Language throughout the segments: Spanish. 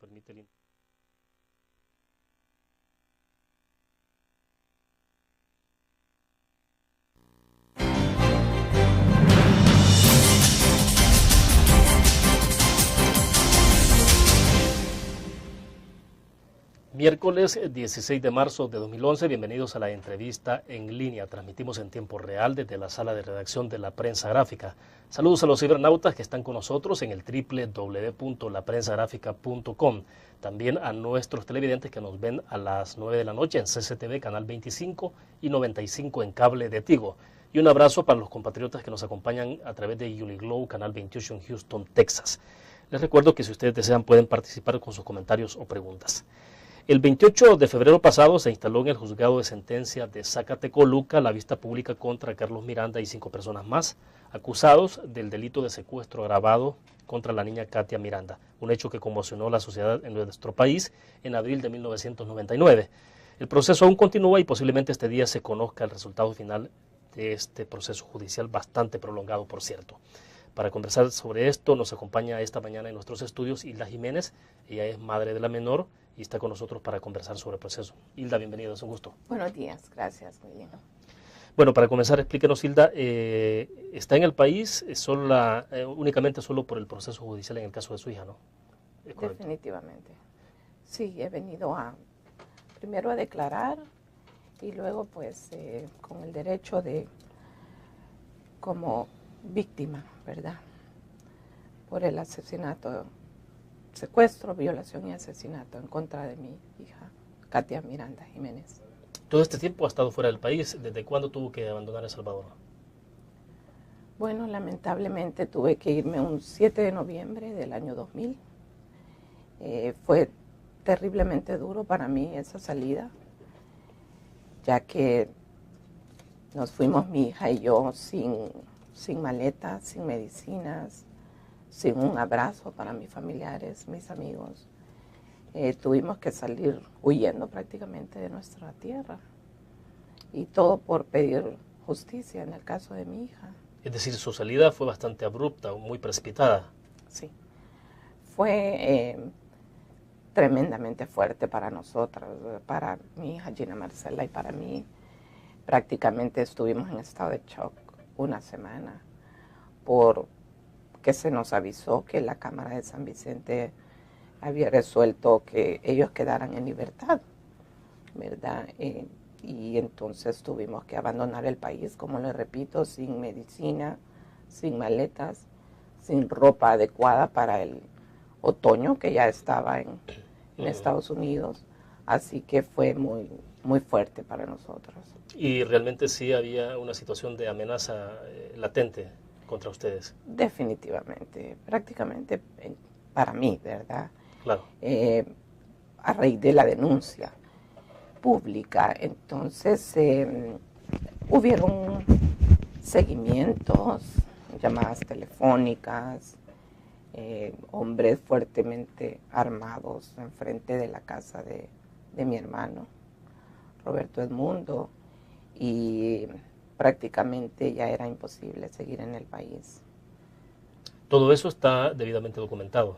permite el... Miércoles 16 de marzo de 2011, bienvenidos a la entrevista en línea. Transmitimos en tiempo real desde la sala de redacción de La Prensa Gráfica. Saludos a los cibernautas que están con nosotros en el www.laprensagráfica.com. También a nuestros televidentes que nos ven a las 9 de la noche en CCTV, canal 25 y 95 en cable de Tigo. Y un abrazo para los compatriotas que nos acompañan a través de Uniglow, canal 28 en Houston, Texas. Les recuerdo que si ustedes desean pueden participar con sus comentarios o preguntas. El 28 de febrero pasado se instaló en el juzgado de sentencia de Zacatecoluca la vista pública contra Carlos Miranda y 5 personas más, acusados del delito de secuestro agravado contra la niña Katia Miranda, un hecho que conmocionó a la sociedad en nuestro país en abril de 1999. El proceso aún continúa y posiblemente este día se conozca el resultado final de este proceso judicial, bastante prolongado, por cierto. Para conversar sobre esto nos acompaña esta mañana en nuestros estudios Hilda Jiménez. Ella es madre de la menor y está con nosotros para conversar sobre el proceso. Hilda, bienvenida, es un gusto. Buenos días, gracias, muy bien. Bueno, para comenzar, explíquenos, Hilda, ¿está en el país únicamente solo por el proceso judicial en el caso de su hija, no? Definitivamente. Sí, he venido primero a declarar y luego pues con el derecho de como víctima, ¿verdad? Por el asesinato, secuestro, violación y asesinato en contra de mi hija, Katia Miranda Jiménez. ¿Todo este tiempo ha estado fuera del país? ¿Desde cuándo tuvo que abandonar El Salvador? Bueno, lamentablemente tuve que irme un 7 de noviembre del año 2000. Fue terriblemente duro para mí esa salida, ya que nos fuimos mi hija y yo sin maletas, sin medicinas, sin un abrazo para mis familiares, mis amigos. Tuvimos que salir huyendo prácticamente de nuestra tierra y todo por pedir justicia en el caso de mi hija. Es decir, su salida fue bastante abrupta, muy precipitada. Sí, fue tremendamente fuerte para nosotros, para mi hija Gina Marcela y para mí. Prácticamente estuvimos en estado de shock una semana porque se nos avisó que la Cámara de San Vicente había resuelto que ellos quedaran en libertad, ¿verdad? Y entonces tuvimos que abandonar el país, como les repito, sin medicina, sin maletas, sin ropa adecuada para el otoño que ya estaba en Estados Unidos, así que fue muy, muy fuerte para nosotros. ¿Y realmente sí había una situación de amenaza latente contra ustedes? Definitivamente, prácticamente para mí, ¿verdad? Claro. A raíz de la denuncia pública, entonces hubieron seguimientos, llamadas telefónicas, hombres fuertemente armados enfrente de la casa de mi hermano, Roberto Edmundo, y prácticamente ya era imposible seguir en el país. Todo eso está debidamente documentado,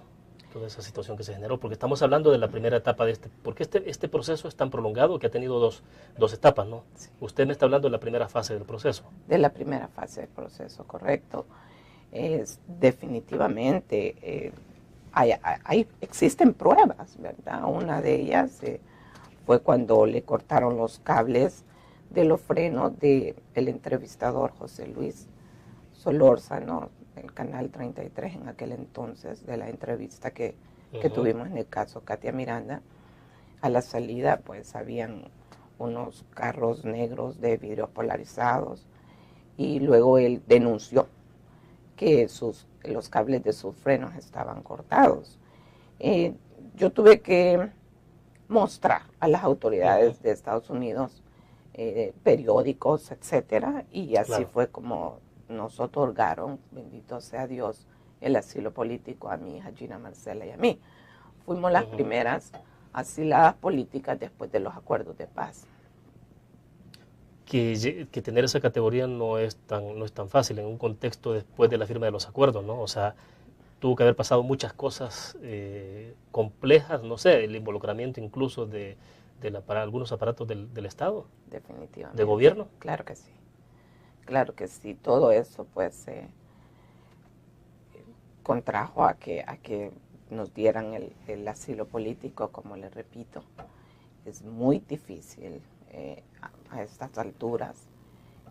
toda esa situación que se generó, porque estamos hablando de la primera etapa de porque este proceso es tan prolongado que ha tenido dos etapas, ¿no? Sí. Usted me está hablando de la primera fase del proceso. De la primera fase del proceso, correcto. Definitivamente existen pruebas, ¿verdad? Una de ellas fue cuando le cortaron los cables de los frenos del entrevistador José Luis Solórzano, el canal 33 en aquel entonces, de la entrevista que tuvimos en el caso Katia Miranda. A la salida pues habían unos carros negros de vidrios polarizados y luego él denunció que los cables de sus frenos estaban cortados. Yo tuve que mostrar a las autoridades de Estados Unidos periódicos, etcétera, y así claro. Fue como nos otorgaron, bendito sea Dios, el asilo político a mi hija Gina Marcela y a mí. Fuimos las primeras asiladas políticas después de los acuerdos de paz. Que tener esa categoría no es tan fácil en un contexto después de la firma de los acuerdos, ¿no? O sea, tuvo que haber pasado muchas cosas complejas, no sé, el involucramiento incluso para algunos aparatos del Estado, Definitivamente. de gobierno. Claro que sí. Claro que sí. Todo eso pues contrajo a que nos dieran el asilo político, como les repito. Es muy difícil a estas alturas.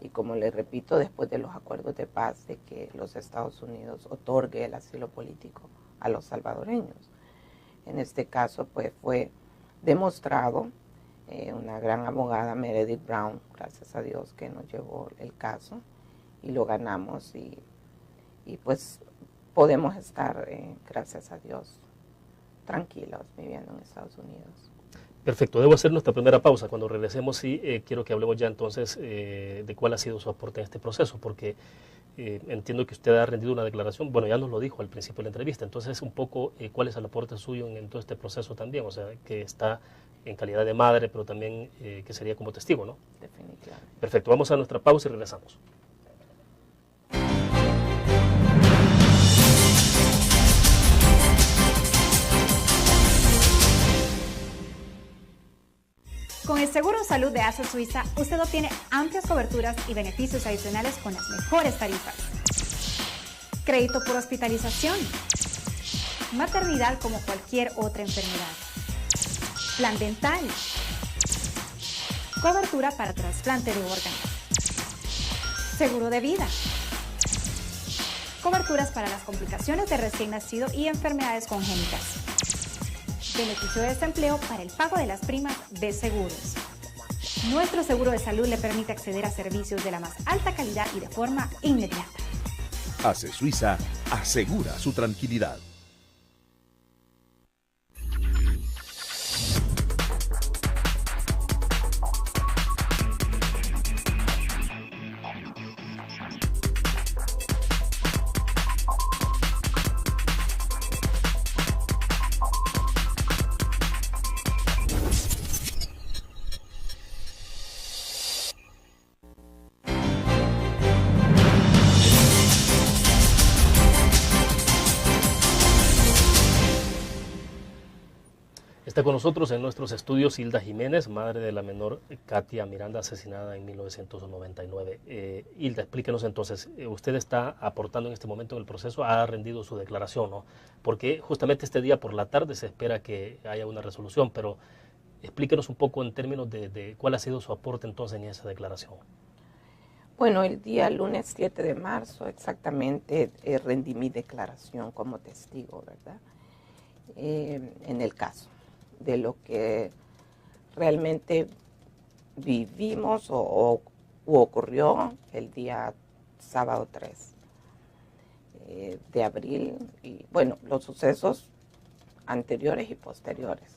Y como les repito, después de los acuerdos de paz, de que los Estados Unidos otorgue el asilo político a los salvadoreños. En este caso, pues fue demostrado, una gran abogada, Meredith Brown, gracias a Dios, que nos llevó el caso y lo ganamos y pues podemos estar, gracias a Dios, tranquilos viviendo en Estados Unidos. Perfecto, debo hacer nuestra primera pausa. Cuando regresemos, sí, quiero que hablemos ya entonces de cuál ha sido su aporte en este proceso, porque entiendo que usted ha rendido una declaración, bueno, ya nos lo dijo al principio de la entrevista, entonces un poco cuál es el aporte suyo en todo este proceso también, o sea, que está en calidad de madre, pero también que sería como testigo, ¿no? Definitivamente. Perfecto, vamos a nuestra pausa y regresamos. Con el Seguro Salud de ASA Suiza, usted obtiene amplias coberturas y beneficios adicionales con las mejores tarifas. Crédito por hospitalización. Maternidad como cualquier otra enfermedad. Plan dental. Cobertura para trasplante de órganos. Seguro de vida. Coberturas para las complicaciones de recién nacido y enfermedades congénitas. Beneficio de desempleo para el pago de las primas de seguros. Nuestro seguro de salud le permite acceder a servicios de la más alta calidad y de forma inmediata. ASE Suiza asegura su tranquilidad. Está con nosotros en nuestros estudios Hilda Jiménez, madre de la menor Katia Miranda, asesinada en 1999. Hilda, explíquenos entonces, usted está aportando en este momento en el proceso, ha rendido su declaración, ¿no? Porque justamente este día por la tarde se espera que haya una resolución, pero explíquenos un poco en términos de cuál ha sido su aporte entonces en esa declaración. Bueno, el día lunes 7 de marzo exactamente rendí mi declaración como testigo, ¿verdad? En el caso de lo que realmente vivimos o ocurrió el día sábado 3 de abril y bueno, los sucesos anteriores y posteriores.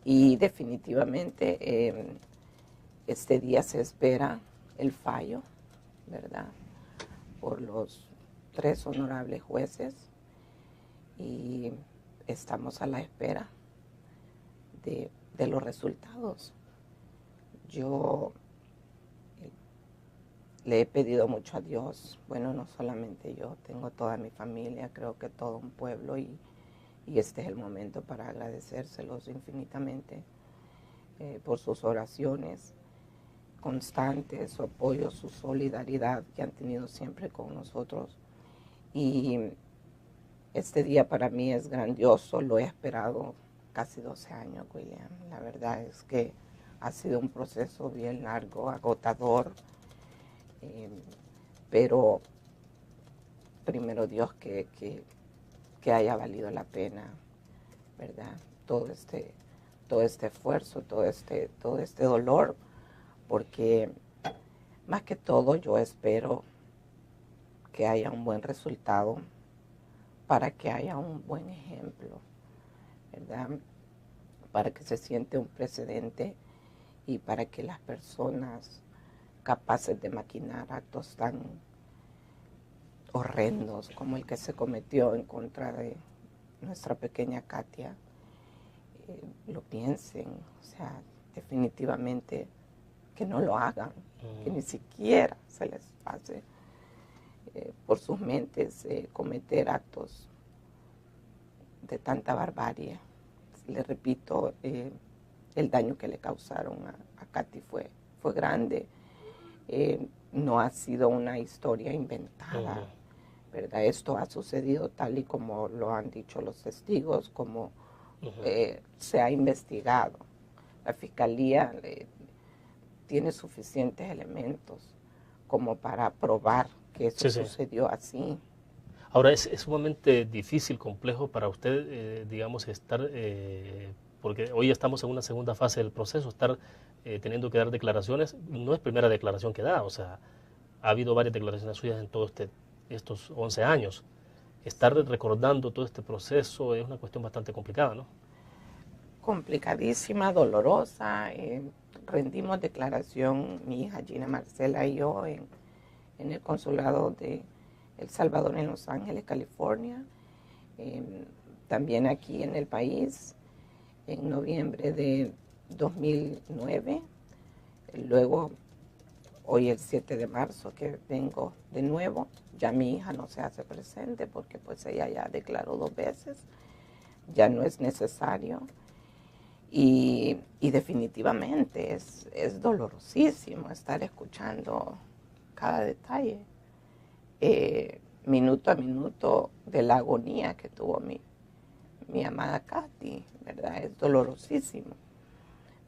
Y definitivamente este día se espera el fallo, ¿verdad? Por los 3 honorables jueces y estamos a la espera de los resultados. Yo le he pedido mucho a Dios, bueno, no solamente yo, tengo toda mi familia, creo que todo un pueblo y este es el momento para agradecérselos infinitamente por sus oraciones constantes, su apoyo, su solidaridad que han tenido siempre con nosotros. Y este día para mí es grandioso, lo he esperado casi 12 años, William. La verdad es que ha sido un proceso bien largo, agotador, pero primero Dios que haya valido la pena, ¿verdad? Todo este esfuerzo, todo este dolor, porque más que todo yo espero que haya un buen resultado para que haya un buen ejemplo, ¿verdad? Para que se siente un precedente y para que las personas capaces de maquinar actos tan horrendos como el que se cometió en contra de nuestra pequeña Katia, lo piensen, o sea, definitivamente que no lo hagan, que ni siquiera se les pase por sus mentes cometer actos de tanta barbarie. Le repito, el daño que le causaron a Katy fue grande. No ha sido una historia inventada, ¿verdad? Esto ha sucedido tal y como lo han dicho los testigos, como se ha investigado. La Fiscalía tiene suficientes elementos como para probar que eso sucedió así. Ahora, es sumamente difícil, complejo para usted, digamos, estar, porque hoy estamos en una segunda fase del proceso, estar teniendo que dar declaraciones. No es primera declaración que da, o sea, ha habido varias declaraciones suyas en todos estos 11 años. Estar recordando todo este proceso es una cuestión bastante complicada, ¿no? Complicadísima, dolorosa. Rendimos declaración, mi hija Gina Marcela y yo, en el consulado de El Salvador en Los Ángeles, California. También aquí en el país, en noviembre de 2009. Luego, hoy el 7 de marzo que vengo de nuevo. Ya mi hija no se hace presente porque pues ella ya declaró 2 veces. Ya no es necesario. Y definitivamente es dolorosísimo estar escuchando cada detalle, minuto a minuto, de la agonía que tuvo mi amada Katy, ¿verdad? Es dolorosísimo,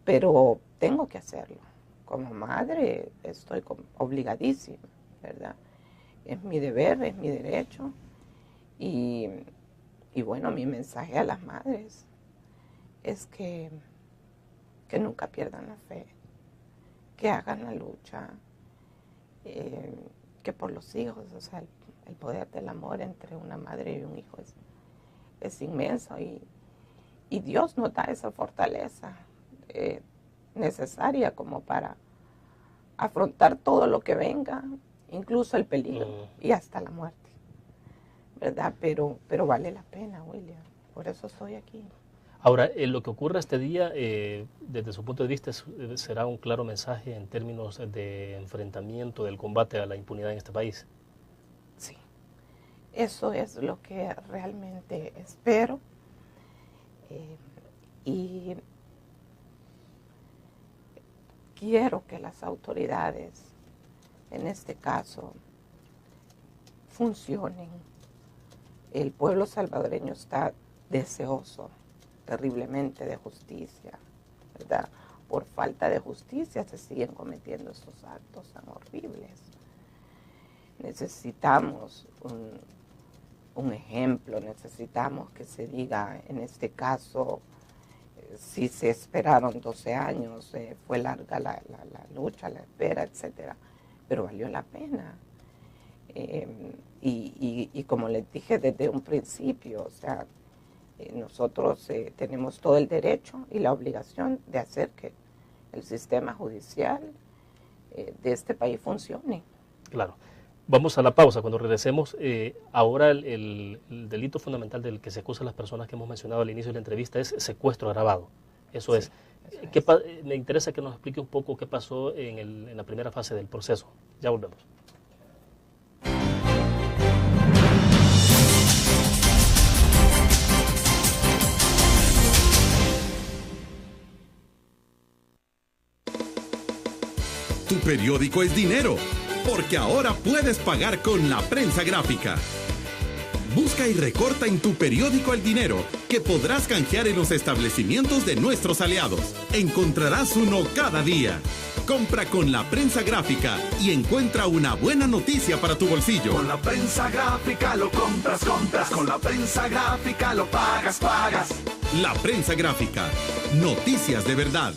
pero tengo que hacerlo. Como madre estoy obligadísima, ¿verdad? Es mi deber, es mi derecho. Y bueno, mi mensaje a las madres es que nunca pierdan la fe, que hagan la lucha, que por los hijos, o sea, el poder del amor entre una madre y un hijo es inmenso, y Dios nos da esa fortaleza necesaria como para afrontar todo lo que venga, incluso el peligro y hasta la muerte, ¿verdad? Pero vale la pena, William, por eso estoy aquí. Ahora, lo que ocurra este día, desde su punto de vista, será un claro mensaje en términos de enfrentamiento, del combate a la impunidad en este país. Sí, eso es lo que realmente espero. Y quiero que las autoridades, en este caso, funcionen. El pueblo salvadoreño está deseoso terriblemente de justicia, ¿verdad? Por falta de justicia se siguen cometiendo estos actos tan horribles. Necesitamos un ejemplo, necesitamos que se diga, en este caso, si se esperaron 12 años, fue larga la lucha, la espera, etcétera, pero valió la pena. Y como les dije desde un principio, o sea, nosotros tenemos todo el derecho y la obligación de hacer que el sistema judicial de este país funcione. Claro. Vamos a la pausa. Cuando regresemos, ahora el delito fundamental del que se acusa a las personas que hemos mencionado al inicio de la entrevista es secuestro agravado. Eso sí, es. Me interesa que nos explique un poco qué pasó en la primera fase del proceso. Ya volvemos. Tu periódico es dinero, porque ahora puedes pagar con la prensa gráfica. Busca y recorta en tu periódico El Dinero, que podrás canjear en los establecimientos de nuestros aliados. Encontrarás uno cada día. Compra con la prensa gráfica y encuentra una buena noticia para tu bolsillo. Con la prensa gráfica lo compras. Con la prensa gráfica lo pagas. La prensa gráfica. Noticias de verdad.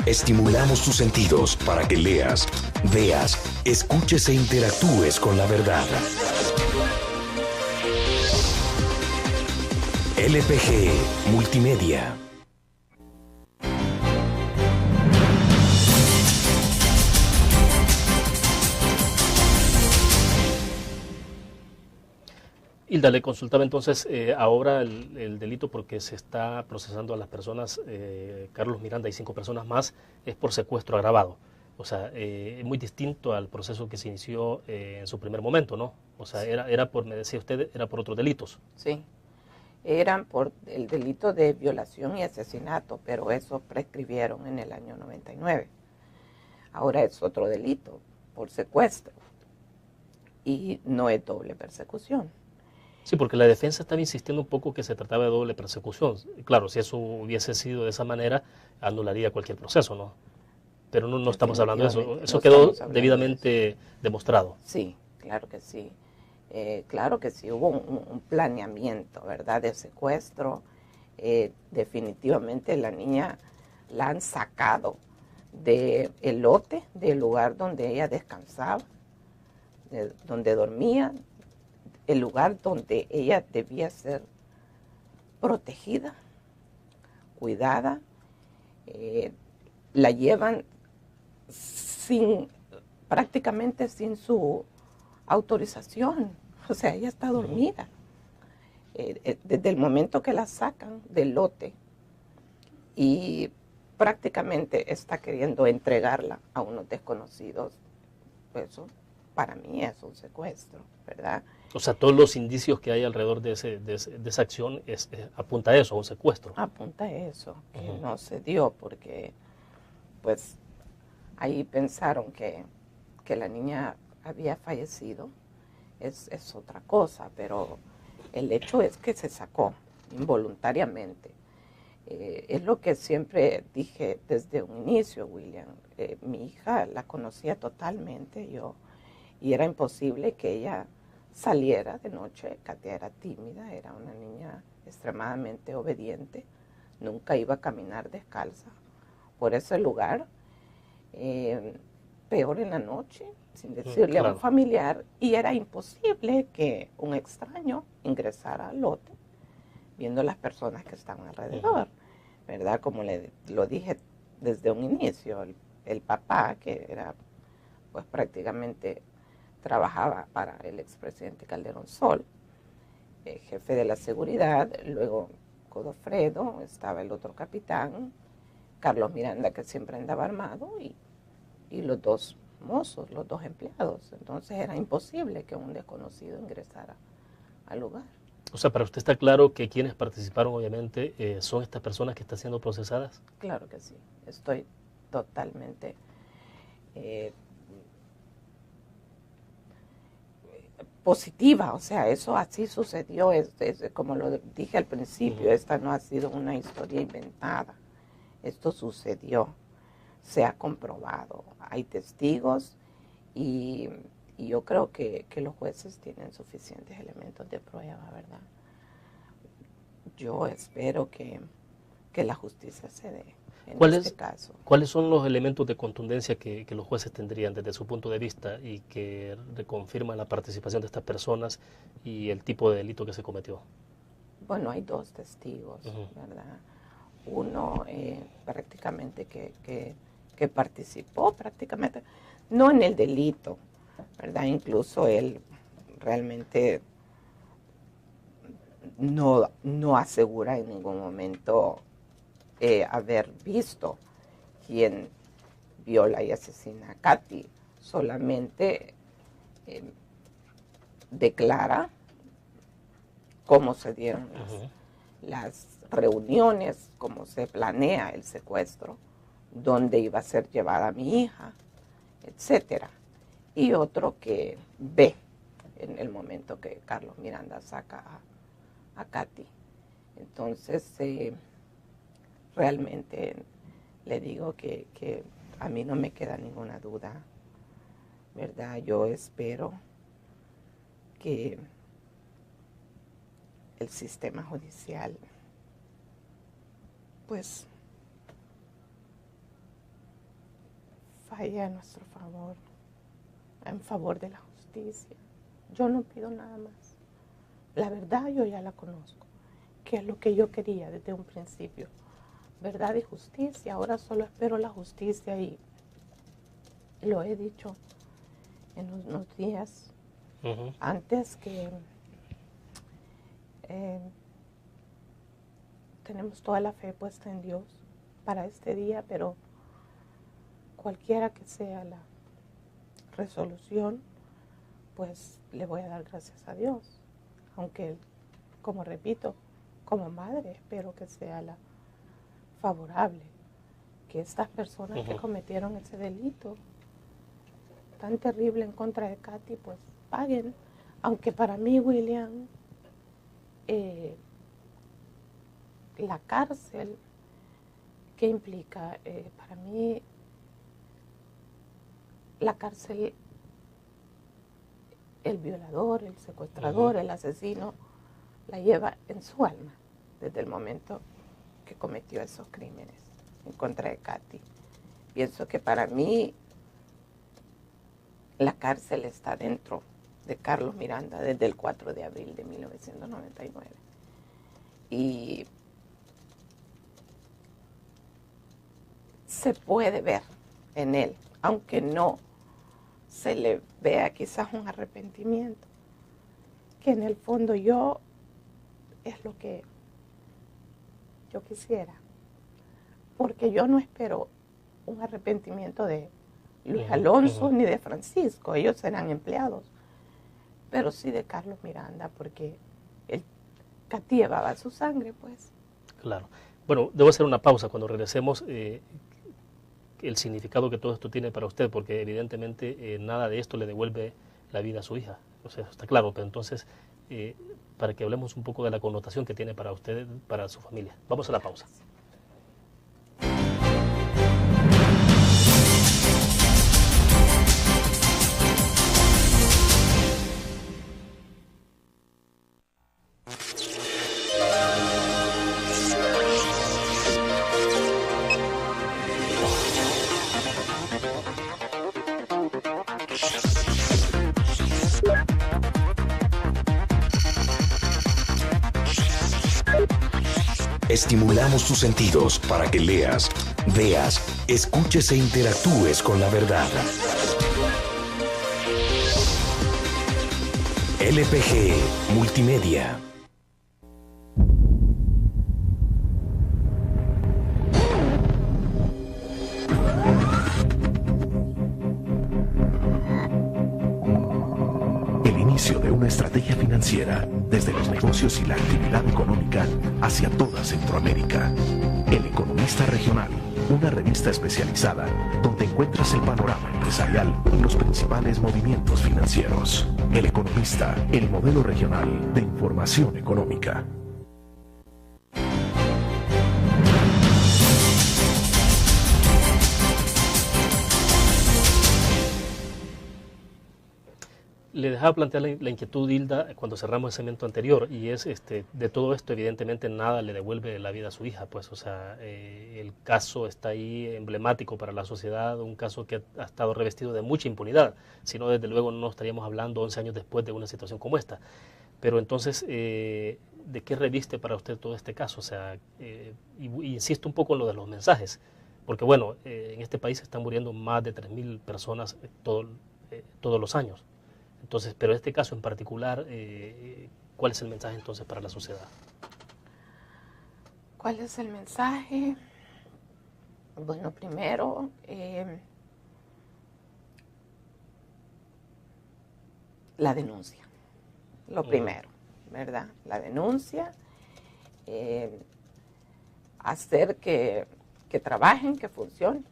Estimulamos tus sentidos para que leas, veas, escuches e interactúes con la verdad. LPG Multimedia. Hilda, le consultaba entonces ahora el delito porque se está procesando a las personas, Carlos Miranda y 5 personas más, es por secuestro agravado. O sea, muy distinto al proceso que se inició en su primer momento, ¿no? O sea, era por, me decía usted, era por otros delitos. Sí, eran por el delito de violación y asesinato, pero eso prescribieron en el año 99. Ahora es otro delito, por secuestro, y no es doble persecución. Sí, porque la defensa estaba insistiendo un poco que se trataba de doble persecución. Claro, si eso hubiese sido de esa manera, anularía cualquier proceso, ¿no? Pero no estamos hablando de eso. Eso quedó debidamente demostrado. Sí, claro que sí. Claro que sí, hubo un planeamiento, ¿verdad?, de secuestro. Definitivamente la niña la han sacado del lote, del lugar donde ella descansaba, donde dormía, el lugar donde ella debía ser protegida, cuidada. La llevan prácticamente sin su autorización, o sea, ella está dormida. Desde el momento que la sacan del lote y prácticamente está queriendo entregarla a unos desconocidos, eso para mí es un secuestro, ¿verdad? O sea, todos los indicios que hay alrededor de esa acción apunta a eso, a un secuestro. Apunta a eso, que no se dio porque, pues, ahí pensaron que la niña había fallecido. Es otra cosa, pero el hecho es que se sacó involuntariamente. Es lo que siempre dije desde un inicio, William. Mi hija la conocía totalmente yo y era imposible que ella saliera de noche. Katia era tímida, era una niña extremadamente obediente, nunca iba a caminar descalza por ese lugar, peor en la noche, sin decirle a un familiar, y era imposible que un extraño ingresara al lote viendo las personas que estaban alrededor, ¿verdad? Como lo dije desde un inicio, el papá, que era, pues prácticamente trabajaba para el expresidente Calderón Sol, jefe de la seguridad, luego Godofredo, estaba el otro capitán, Carlos Miranda, que siempre andaba armado, y los dos mozos, los dos empleados. Entonces era imposible que un desconocido ingresara al lugar. O sea, para usted está claro que quienes participaron, obviamente, son estas personas que están siendo procesadas. Claro que sí, estoy totalmente positiva, o sea, eso así sucedió, es como lo dije al principio, esta no ha sido una historia inventada, esto sucedió, se ha comprobado, hay testigos y yo creo que los jueces tienen suficientes elementos de prueba, ¿verdad? Yo espero que la justicia se dé en este caso. ¿Cuáles son los elementos de contundencia que los jueces tendrían desde su punto de vista y que reconfirman la participación de estas personas y el tipo de delito que se cometió? Bueno, hay 2 testigos, ¿verdad? Uno prácticamente que participó prácticamente, no en el delito, ¿verdad? Incluso él realmente no asegura en ningún momento haber visto quién viola y asesina a Katy, solamente declara cómo se dieron las reuniones, cómo se planea el secuestro, dónde iba a ser llevada mi hija, etcétera. Y otro que ve en el momento que Carlos Miranda saca a Katy. Entonces, realmente le digo que a mí no me queda ninguna duda, ¿verdad? Yo espero que el sistema judicial, pues, falle a nuestro favor, en favor de la justicia. Yo no pido nada más. La verdad yo ya la conozco, que es lo que yo quería desde un principio. Verdad y justicia. Ahora solo espero la justicia y lo he dicho en unos días antes que Tenemos toda la fe puesta en Dios para este día, pero cualquiera que sea la resolución, pues le voy a dar gracias a Dios. Aunque, como repito, como madre espero que sea la favorable, que estas personas que cometieron ese delito tan terrible en contra de Katy, pues paguen. Aunque para mí, William, la cárcel, ¿qué implica? Para mí, la cárcel, el violador, el secuestrador, el asesino, la lleva en su alma desde el momento que cometió esos crímenes en contra de Katy. Pienso que para mí la cárcel está dentro de Carlos Miranda desde el 4 de abril de 1999. Y se puede ver en él, aunque no se le vea quizás un arrepentimiento, que en el fondo es lo que yo quisiera, porque yo no espero un arrepentimiento de Luis Alonso ni de Francisco, ellos serán empleados, pero sí de Carlos Miranda, porque Katy llevaba su sangre, pues. Claro. Bueno, debo hacer una pausa cuando regresemos. El significado que todo esto tiene para usted, porque evidentemente nada de esto le devuelve la vida a su hija, o sea, está claro, pero entonces para que hablemos un poco de la connotación que tiene para usted, para su familia. Vamos a la pausa. Estimulamos tus sentidos para que leas, veas, escuches e interactúes con la verdad. LPG Multimedia. El inicio de una estrategia financiera desde los negocios y la actividad económica hacia toda Centroamérica. El Economista Regional, una revista especializada donde encuentras el panorama empresarial y los principales movimientos financieros. El Economista, el modelo regional de información económica. Le dejaba plantear la inquietud, Hilda, cuando cerramos el segmento anterior, y es de todo esto, evidentemente nada le devuelve la vida a su hija, pues, o sea, el caso está ahí emblemático para la sociedad, un caso que ha estado revestido de mucha impunidad, si no, desde luego no estaríamos hablando 11 años después de una situación como esta. Pero entonces, ¿de qué reviste para usted todo este caso? O sea, y insisto un poco en lo de los mensajes, porque bueno, en este país están muriendo más de 3.000 personas todos los años. Entonces, pero este caso en particular, ¿cuál es el mensaje entonces para la sociedad? ¿Cuál es el mensaje? Bueno, primero, la denuncia, lo primero, ¿verdad? La denuncia, hacer que trabajen, que funcionen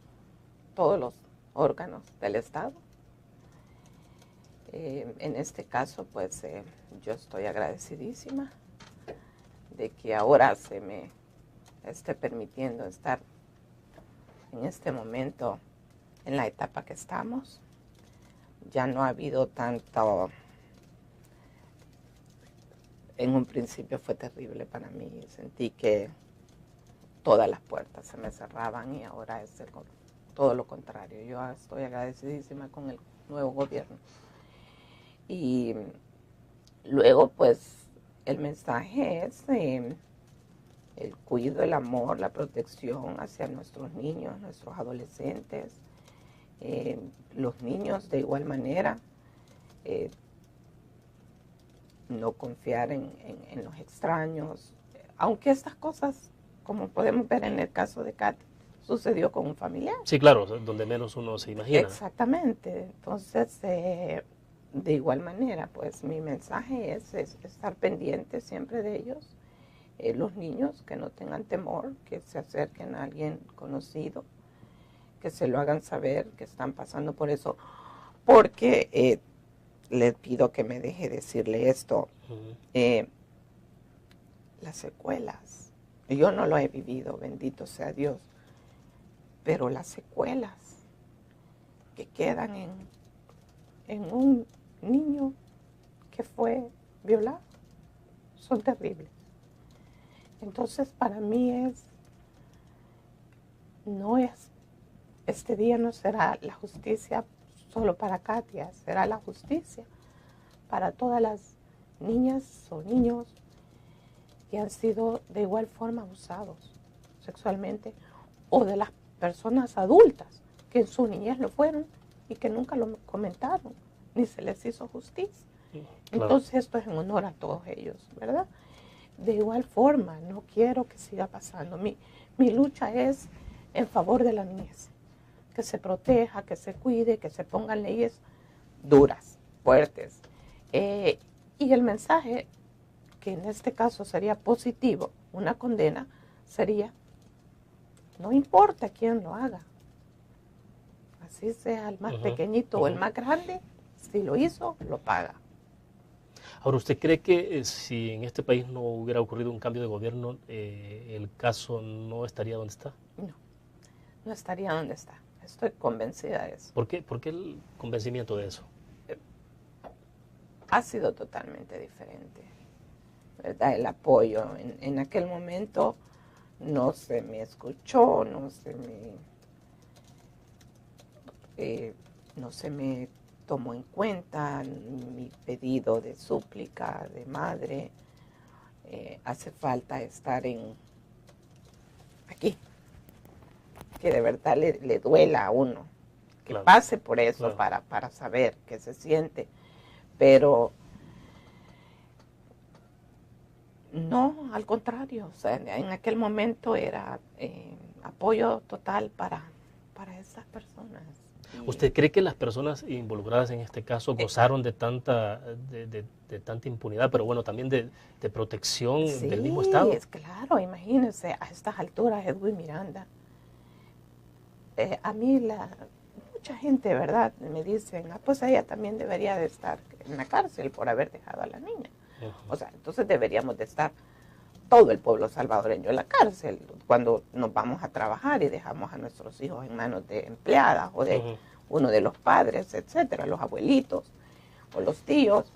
todos los órganos del Estado. En este caso, pues yo estoy agradecidísima de que ahora se me esté permitiendo estar en este momento en la etapa que estamos. Ya no ha habido tanto. En un principio fue terrible para mí. Sentí que todas las puertas se me cerraban y ahora es todo lo contrario. Yo estoy agradecidísima con el nuevo gobierno. Y luego, pues, el mensaje es el cuidado, el amor, la protección hacia nuestros niños, nuestros adolescentes, los niños de igual manera. no confiar en los extraños, aunque estas cosas, como podemos ver en el caso de Katy, sucedió con un familiar. Sí, claro, donde menos uno se imagina. Exactamente. Entonces, de igual manera, pues mi mensaje es estar pendiente siempre de ellos. Los niños que no tengan temor, que se acerquen a alguien conocido, que se lo hagan saber que están pasando por eso, porque les pido que me deje decirle esto. Las secuelas, yo no lo he vivido, bendito sea Dios, pero las secuelas que quedan en un niño que fue violado son terribles. Entonces, para mí este día no será la justicia solo para Katia, será la justicia para todas las niñas o niños que han sido de igual forma abusados sexualmente, o de las personas adultas que en su niñez lo fueron y que nunca lo comentaron, ni se les hizo justicia. Claro. Entonces esto es en honor a todos ellos, ¿verdad? De igual forma, no quiero que siga pasando. Mi lucha es en favor de la niñez, que se proteja, que se cuide, que se pongan leyes duras, fuertes. Y el mensaje, que en este caso sería positivo, una condena, sería: no importa quién lo haga, así sea el más pequeñito o el más grande, si lo hizo, lo paga. Ahora, ¿usted cree que si en este país no hubiera ocurrido un cambio de gobierno, el caso no estaría donde está? No estaría donde está. Estoy convencida de eso. ¿Por qué el convencimiento de eso? Ha sido totalmente diferente, ¿verdad? El apoyo. En aquel momento no se me escuchó, no se me tomó en cuenta mi pedido de súplica de madre. Hace falta estar aquí, que de verdad le duela a uno, que claro, pase por eso, claro, para saber qué se siente. Pero no, al contrario, o sea, en aquel momento era apoyo total para esas personas. ¿Usted cree que las personas involucradas en este caso gozaron de tanta impunidad, pero bueno, también de protección del mismo Estado? Sí, claro, imagínense, a estas alturas Edwin Miranda, a mí mucha gente, ¿verdad?, me dicen, pues ella también debería de estar en la cárcel por haber dejado a la niña. O sea, entonces deberíamos de estar todo el pueblo salvadoreño en la cárcel cuando nos vamos a trabajar y dejamos a nuestros hijos en manos de empleadas o de uno de los padres, etcétera, los abuelitos o los tíos.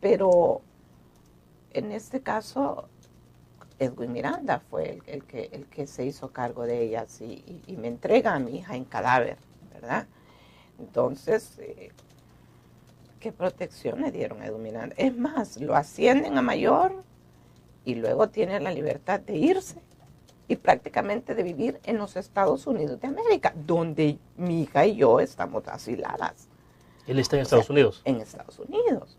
Pero en este caso, Edwin Miranda fue el que se hizo cargo de ellas y me entrega a mi hija en cadáver, ¿verdad? Entonces, ¿qué protección le dieron a Edwin Miranda? Es más, lo ascienden a mayor y luego tiene la libertad de irse y prácticamente de vivir en los Estados Unidos de América, donde mi hija y yo estamos asiladas. ¿Él está en Estados Unidos? En Estados Unidos.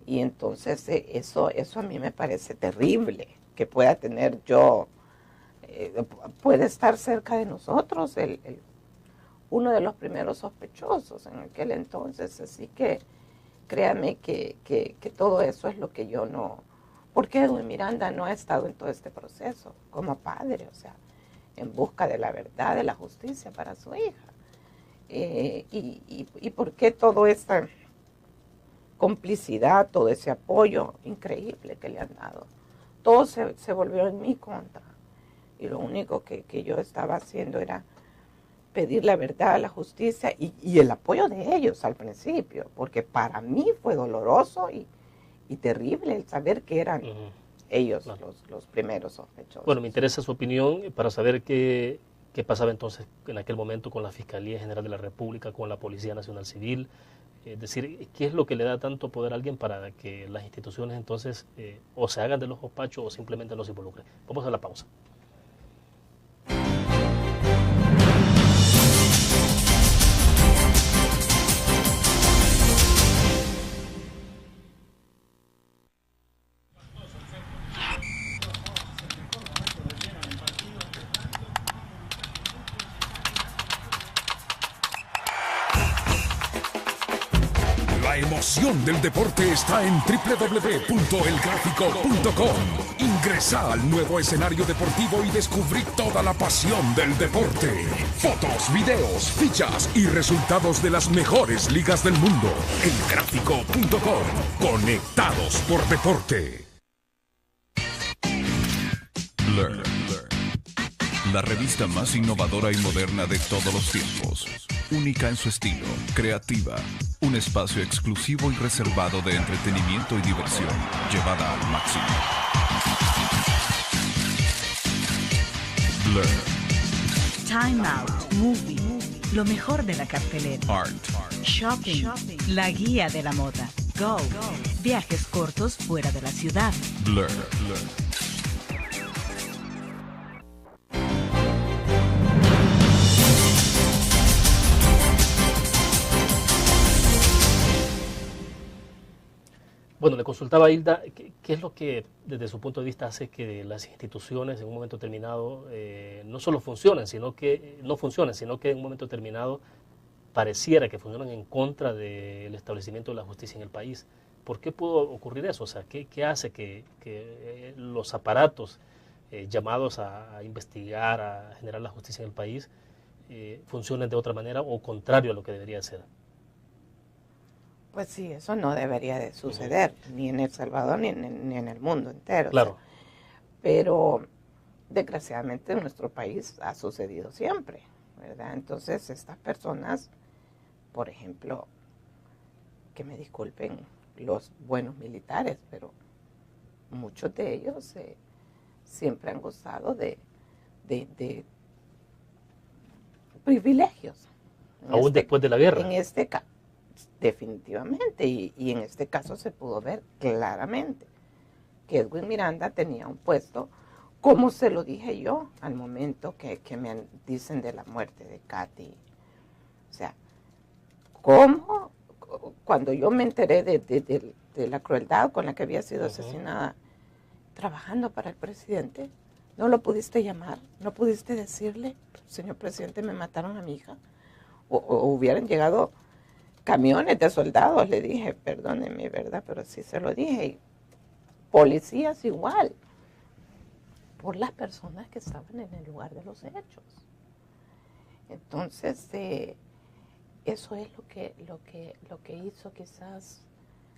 Y entonces eso a mí me parece terrible, que pueda tener puede estar cerca de nosotros uno de los primeros sospechosos en aquel entonces. Así que créame que todo eso es lo que yo no... Porque Edwin Miranda no ha estado en todo este proceso como padre, o sea, en busca de la verdad, de la justicia para su hija. Y por qué toda esta complicidad, todo ese apoyo increíble que le han dado. Todo se volvió en mi contra. Y lo único que yo estaba haciendo era pedir la verdad, la justicia y el apoyo de ellos al principio, porque para mí fue doloroso y terrible el saber que eran ellos los primeros sospechosos. Bueno, me interesa su opinión para saber qué pasaba entonces en aquel momento con la Fiscalía General de la República, con la Policía Nacional Civil. Es decir, ¿qué es lo que le da tanto poder a alguien para que las instituciones entonces o se hagan de los pachos o simplemente no se involucren? Vamos a la pausa. emoción del deporte está en www.elgráfico.com. Ingresa al nuevo escenario deportivo y descubrí toda la pasión del deporte. Fotos, videos, fichas y resultados de las mejores ligas del mundo. Elgráfico.com. Conectados por deporte. Blur. La revista más innovadora y moderna de todos los tiempos. Única en su estilo, creativa. Un espacio exclusivo y reservado de entretenimiento y diversión, llevada al máximo. Blur. Time Out, Movie, lo mejor de la cartelera. Art. Shopping, la guía de la moda. Go, viajes cortos fuera de la ciudad. Blur. Bueno, le consultaba a Hilda, ¿qué es lo que desde su punto de vista hace que las instituciones en un momento determinado no solo funcionen, sino que no funcionen, sino que en un momento determinado pareciera que funcionan en contra del establecimiento de la justicia en el país? ¿Por qué pudo ocurrir eso? O sea, ¿qué hace que los aparatos llamados a investigar, a generar la justicia en el país, funcionen de otra manera o contrario a lo que debería ser? Pues sí, eso no debería de suceder, ni en El Salvador ni en el mundo entero. Claro. O sea, pero desgraciadamente en nuestro país ha sucedido siempre, ¿verdad? Entonces estas personas, por ejemplo, que me disculpen los buenos militares, pero muchos de ellos siempre han gozado de privilegios. Aún después de la guerra. En este caso. Definitivamente, y en este caso se pudo ver claramente que Edwin Miranda tenía un puesto, como se lo dije yo al momento que me dicen de la muerte de Katy. O sea, ¿cómo? Cuando yo me enteré de la crueldad con la que había sido asesinada, trabajando para el presidente, ¿no lo pudiste llamar? ¿No pudiste decirle, señor presidente, me mataron a mi hija? O hubieran llegado camiones de soldados, le dije, perdóneme, ¿verdad? Pero sí se lo dije. Y policías igual, por las personas que estaban en el lugar de los hechos. Entonces, eso es lo que hizo quizás,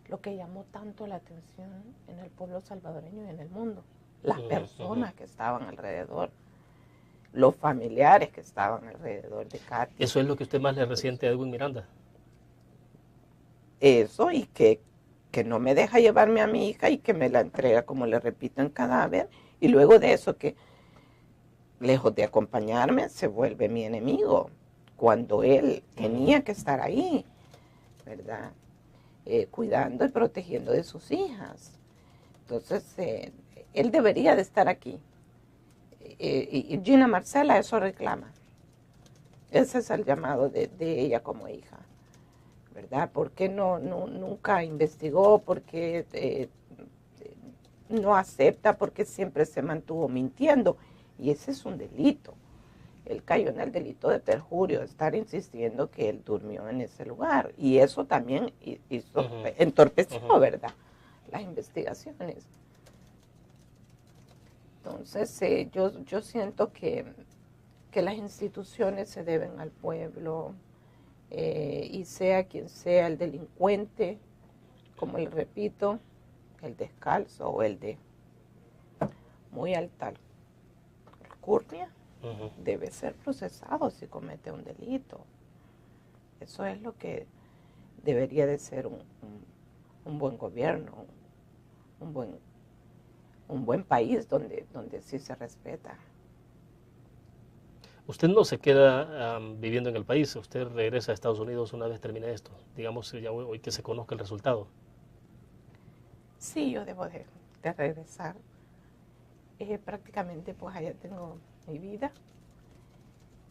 lo que llamó tanto la atención en el pueblo salvadoreño y en el mundo. Las personas que estaban alrededor, los familiares que estaban alrededor de Katy. ¿Eso es lo que usted más le resiente a Edwin Miranda? Eso, y que no me deja llevarme a mi hija y que me la entrega, como le repito, en cadáver, y luego de eso que, lejos de acompañarme, se vuelve mi enemigo, cuando él tenía que estar ahí, ¿verdad? Cuidando y protegiendo de sus hijas. Entonces, él debería de estar aquí. Y Gina Marcela eso reclama. Ese es el llamado de ella como hija, ¿verdad? ¿Por qué nunca investigó? ¿Por qué no acepta? ¿Por qué siempre se mantuvo mintiendo? Y ese es un delito. Él cayó en el delito de perjurio, de estar insistiendo que él durmió en ese lugar. Y eso también entorpeció, ¿verdad?, las investigaciones. Entonces, yo siento que las instituciones se deben al pueblo, y sea quien sea el delincuente, como le repito, el descalzo o el de muy alta alcurnia, debe ser procesado si comete un delito. Eso es lo que debería de ser un buen gobierno, un buen país donde sí se respeta. Usted no se queda viviendo en el país, usted regresa a Estados Unidos una vez termine esto, digamos ya hoy que se conozca el resultado. Sí, yo debo de regresar. Prácticamente pues allá tengo mi vida,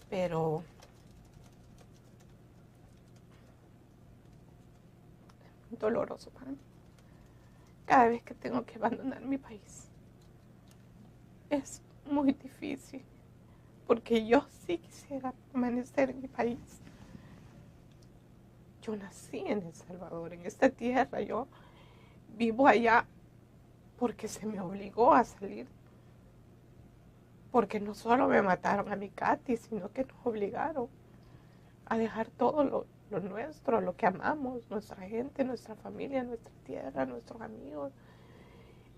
pero es doloroso para mí. Cada vez que tengo que abandonar mi país, es muy difícil, porque yo sí quisiera permanecer en mi país. yo nací en El Salvador, en esta tierra. Yo vivo allá porque se me obligó a salir. Porque no solo me mataron a mi Katy, sino que nos obligaron a dejar todo lo nuestro, lo que amamos, nuestra gente, nuestra familia, nuestra tierra, nuestros amigos.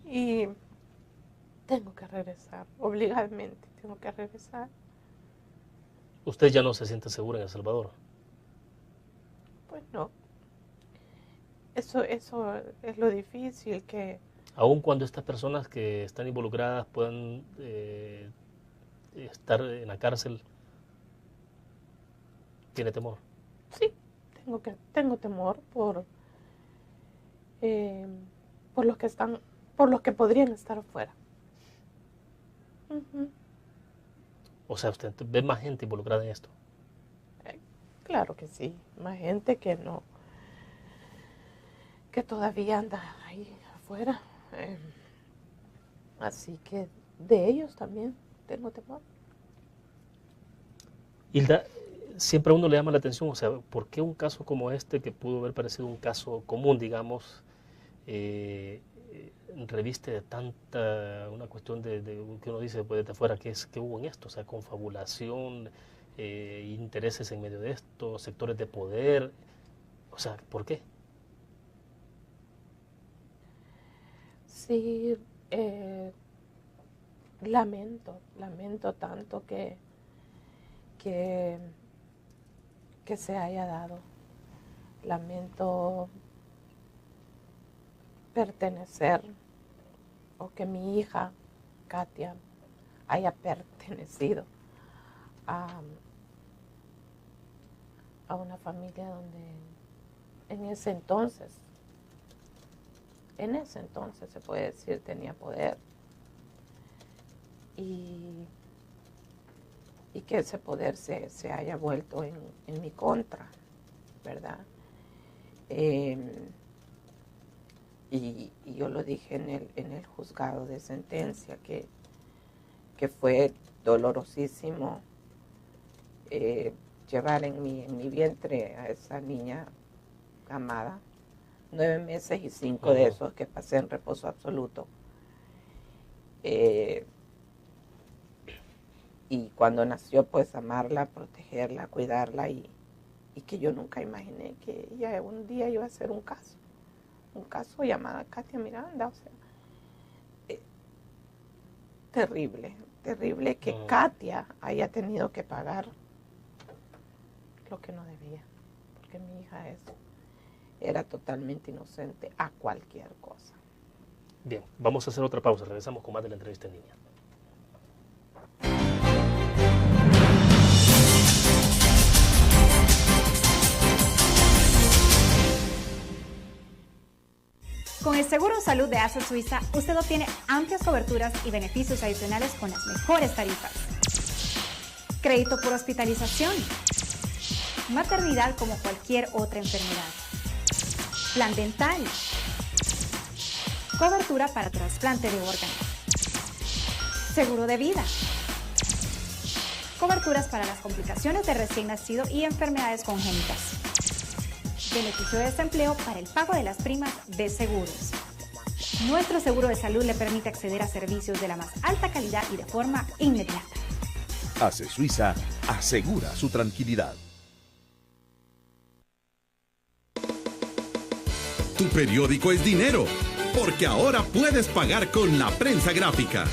Y tengo que regresar, obligadamente tengo que regresar. ¿Usted ya no se siente segura en El Salvador? Pues no. Eso es lo difícil que... Aun cuando estas personas que están involucradas puedan estar en la cárcel, ¿tiene temor? Sí, tengo temor por los que podrían estar afuera. Uh-huh. O sea, ¿usted ve más gente involucrada en esto? Claro que sí, más gente que todavía anda ahí afuera. Así que de ellos también tengo temor. Hilda, siempre a uno le llama la atención, o sea, ¿por qué un caso como este, que pudo haber parecido un caso común, digamos, reviste de tanta, una cuestión de que uno dice desde afuera, ¿qué hubo en esto? O sea, confabulación, intereses en medio de esto, sectores de poder, o sea, ¿por qué? Sí, lamento tanto que se haya dado. Lamento pertenecer, o que mi hija, Katia, haya pertenecido a una familia donde en ese entonces se puede decir tenía poder, y que ese poder se haya vuelto en mi contra, ¿verdad? Y yo lo dije en el juzgado de sentencia, que fue dolorosísimo llevar en mi vientre a esa niña amada, 9 meses y 5 de esos que pasé en reposo absoluto. Y cuando nació, pues amarla, protegerla, cuidarla, y que yo nunca imaginé que ella un día iba a hacer un caso llamada Katia Miranda. O sea, terrible que Katia haya tenido que pagar lo que no debía, porque mi hija era totalmente inocente a cualquier cosa. Bien, vamos a hacer otra pausa, regresamos con más de la entrevista en línea. Con el Seguro de Salud de ASA Suiza, usted obtiene amplias coberturas y beneficios adicionales con las mejores tarifas. Crédito por hospitalización. Maternidad como cualquier otra enfermedad. Plan dental. Cobertura para trasplante de órganos. Seguro de vida. Coberturas para las complicaciones de recién nacido y enfermedades congénitas. Beneficio de desempleo para el pago de las primas de seguros. Nuestro seguro de salud le permite acceder a servicios de la más alta calidad y de forma inmediata. ASE Suiza asegura su tranquilidad. Tu periódico es dinero, porque ahora puedes pagar con la prensa gráfica.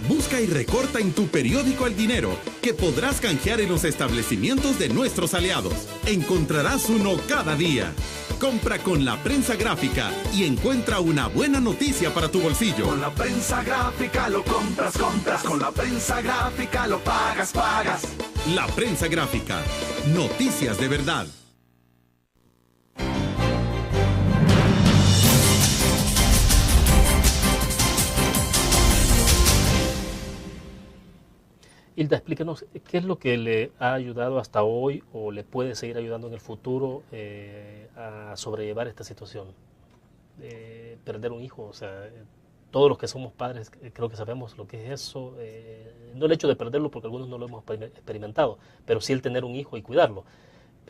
Busca y recorta en tu periódico el dinero que podrás canjear en los establecimientos de nuestros aliados. Encontrarás uno cada día. Compra con la prensa gráfica y encuentra una buena noticia para tu bolsillo. Con la prensa gráfica lo compras. Con la prensa gráfica lo pagas. La prensa gráfica. Noticias de verdad. Hilda, explíquenos, ¿qué es lo que le ha ayudado hasta hoy o le puede seguir ayudando en el futuro a sobrellevar esta situación? Perder un hijo, o sea, todos los que somos padres creo que sabemos lo que es eso. No el hecho de perderlo, porque algunos no lo hemos experimentado, pero sí el tener un hijo y cuidarlo.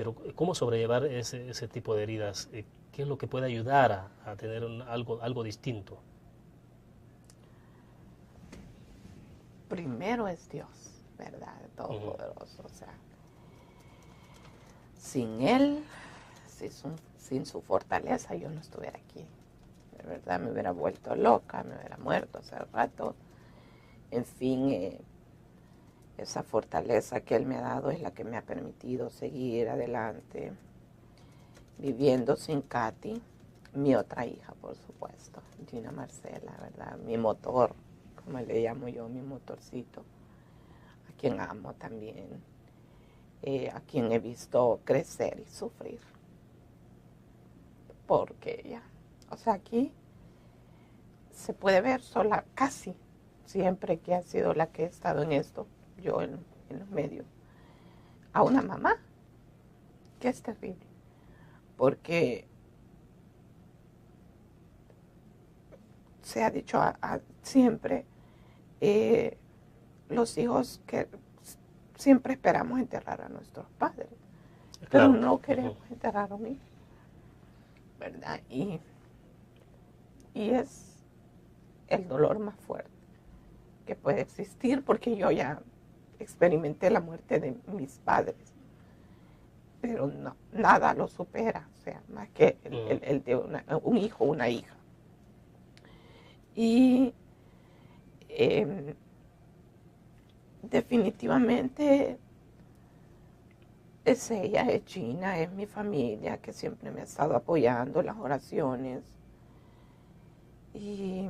Pero ¿cómo sobrellevar ese tipo de heridas? ¿Qué es lo que puede ayudar a tener algo distinto? Primero es Dios, ¿verdad? Todopoderoso. O sea, sin Él, sin su fortaleza, yo no estuviera aquí. De verdad, me hubiera vuelto loca, me hubiera muerto hace rato. En fin, esa fortaleza que Él me ha dado es la que me ha permitido seguir adelante, viviendo sin Katy, mi otra hija, por supuesto, Gina Marcela, ¿verdad? Mi motor, como le llamo yo, mi motorcito, a quien amo también, a quien he visto crecer y sufrir. Porque ella, o sea, aquí se puede ver sola, casi siempre que ha sido la que he estado en esto, yo en los medios, a una mamá, que es terrible, porque se ha dicho siempre, los hijos que siempre esperamos enterrar a nuestros padres, pero no queremos enterrar a un hijo, ¿verdad? Y es el dolor más fuerte que puede existir, porque yo ya experimenté la muerte de mis padres, pero no, nada lo supera, o sea, más que el de un hijo, una hija. Y definitivamente es ella, es Gina, es mi familia que siempre me ha estado apoyando, las oraciones y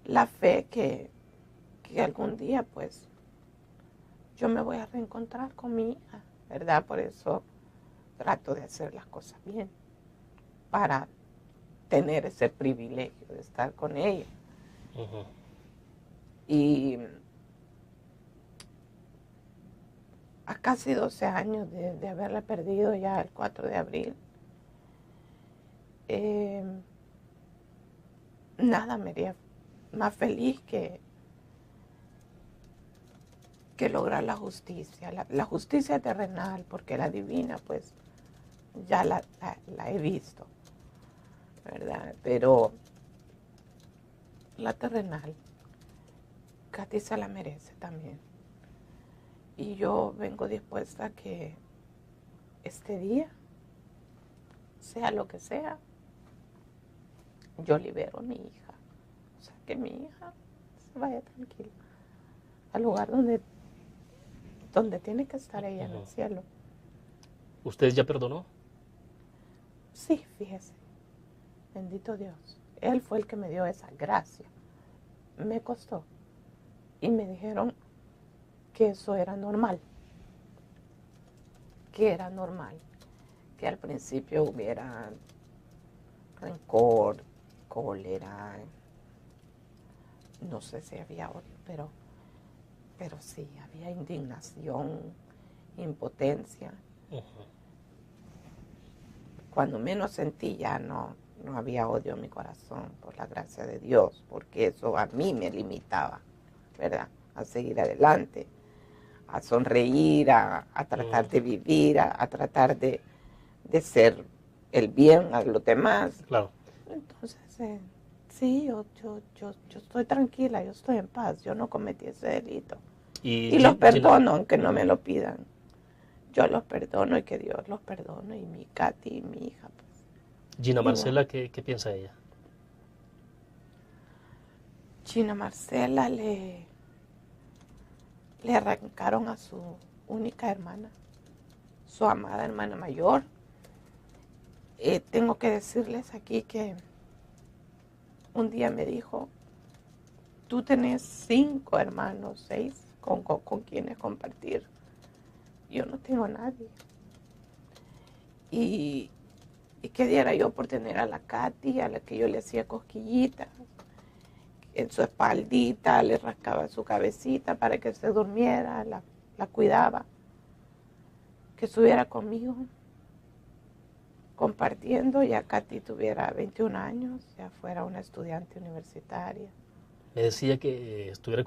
la fe que algún día pues yo me voy a reencontrar con mi hija, ¿verdad? Por eso trato de hacer las cosas bien, para tener ese privilegio de estar con ella. Y a casi 12 años de haberla perdido ya el 4 de abril, nada me haría más feliz que lograr la justicia terrenal, porque la divina pues ya la he visto, ¿verdad? Pero la terrenal, Katy se la merece también. Y yo vengo dispuesta a que este día, sea lo que sea, yo libero a mi hija. O sea, que mi hija se vaya tranquila al lugar donde tiene que estar ella, en el cielo. ¿Usted ya perdonó? Sí, fíjese. Bendito Dios. Él fue el que me dio esa gracia. Me costó. Y me dijeron que eso era normal. Que era normal. Que al principio hubiera rencor, cólera, no sé si había odio, pero sí, había indignación, impotencia. Cuando menos sentí ya no había odio en mi corazón, por la gracia de Dios, porque eso a mí me limitaba, ¿verdad? A seguir adelante, a sonreír, a tratar de vivir, a tratar de ser el bien a los demás. Claro. Entonces, sí, yo estoy tranquila, yo estoy en paz, yo no cometí ese delito. Y los perdono, aunque no me lo pidan. Yo los perdono y que Dios los perdone, y mi Katy y mi hija. Pues. Gina Marcela, ¿qué piensa ella? Gina Marcela le arrancaron a su única hermana, su amada hermana mayor. Tengo que decirles aquí que un día me dijo, tú tenés 5 hermanos, 6 con quienes compartir. Yo no tengo a nadie. Y qué diera yo por tener a la Katy, a la que yo le hacía cosquillitas en su espaldita, le rascaba su cabecita para que se durmiera, la cuidaba, que estuviera conmigo compartiendo. Ya Katy tuviera 21 años, ya fuera una estudiante universitaria. Me decía que hubiera